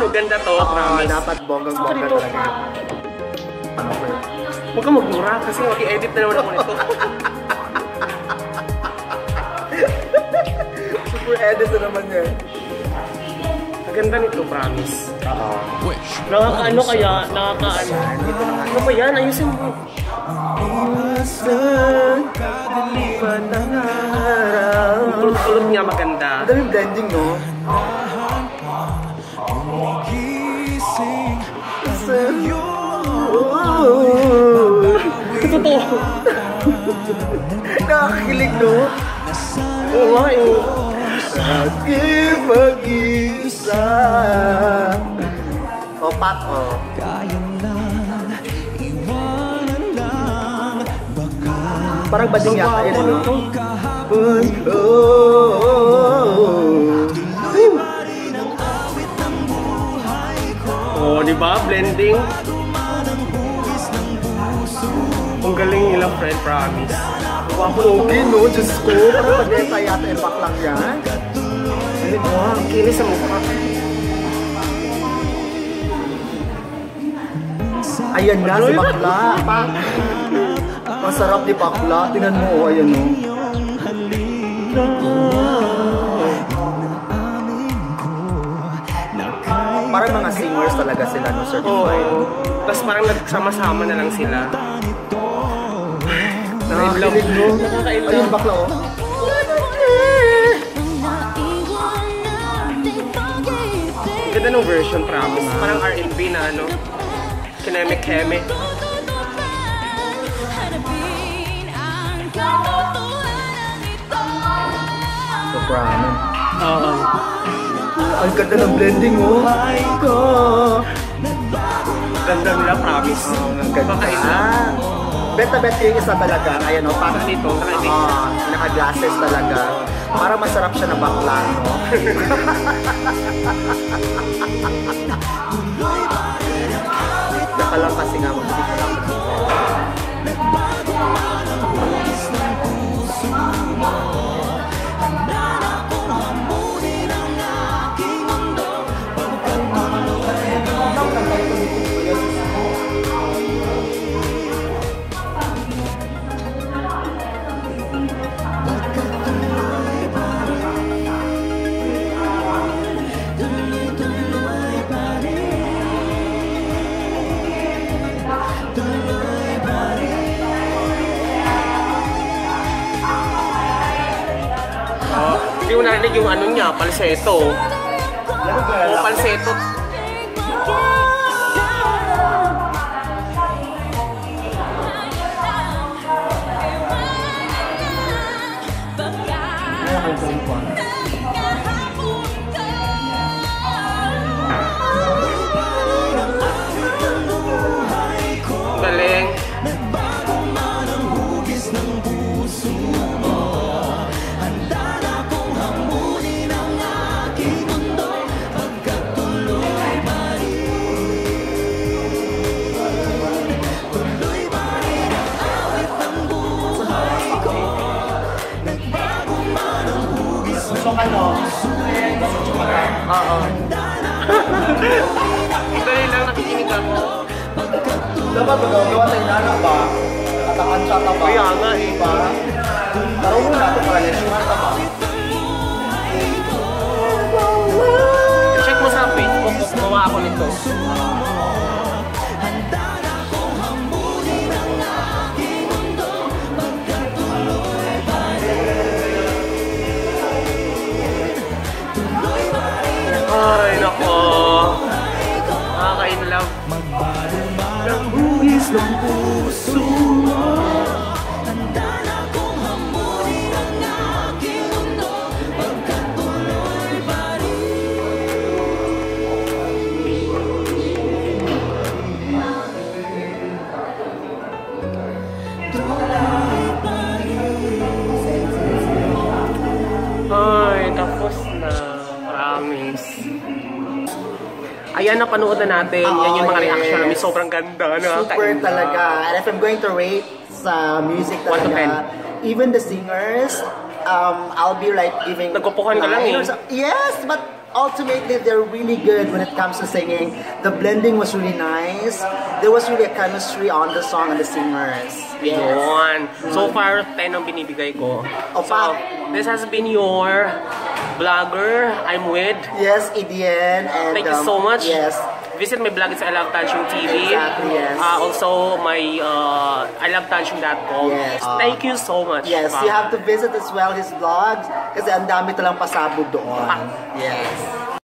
Maganda to, promise. Dapat bonggang-bongga talaga. Ano ko yun? Huwag kang magmura kasi maki-edit na naman ako nito. Super edit na naman yan. Maganda nito, promise. Nakakaano kaya? Nakakaano? Ano ba yan? Ayusin mo. Kulot-kulot niya maganda. Ang daming blending, no? Totoo. Nakakilig, no? Oo nga eh. Aking mag-isa. O, Pat, o. Parang bading yata yun, no? Oh, di ba? Blending. Ang galing nila, friend, promise. Okay, no? Diyos ko. Parang pag-eta yata yung baklang yan. Ano ba? Ang kinis sa mukha. Ayan na, si bakla. Masarap di bakla. Tingnan mo, oh, ayan, no? Parang mga singers talaga sila, no? Certified. Oo. Tapos parang nagsama-sama na lang sila. Nakakakilig, no? Ayun, bakla, oh. Ganda ng version, promise. Parang R&B na ano. Kineme-keme. So, promise. Oo. Ang ganda ng blending, oh. Ganda nila, promise. Ang ganda. Kakaina. Bet yung isa talaga. Ayan, oh. Parang Dito, naka-glasses talaga. Para masarap siya na bakla, no? Naka lang kasi nga, hindi ko lang. Hindi mo narinig yung ano niya, palseto. O, palseto. Galing. Oo. Dali lang, nakikinig ako. Dapat magagawa tayo nana ba? Katakan siya ka ba? Kaya nga eh. Ba? Taro mo na ito para lesyuhan ka ba? Check mo sa Facebook kung gumawa ako nito. Ay, nako. Nakaka-inlove. Hugis ng puso mo. Ay, tapos na. Promise. Ayan, napanood na natin. Yan yung mga reaction namin. Sobrang ganda. Super talaga. And if I'm going to rate sa music 1 to talaga, even the singers, I'll be like giving... Nagpupukan ka lang eh. Yes, but ultimately, they're really good when it comes to singing. The blending was really nice. There was really a chemistry on the song and the singers. Yes. Yun. So far, 10 ang binibigay ko. So, this has been your vlogger. I'm with. Yes, Idian. And, thank you so much. Yes. Visit my blog, it's I Love Tanchung TV. Exactly, yes. Also, my I Love Tanchung.com. Yes. Thank you so much. Yes, you have to visit as well his vlogs kasi ang dami talang pasabog doon. Yes.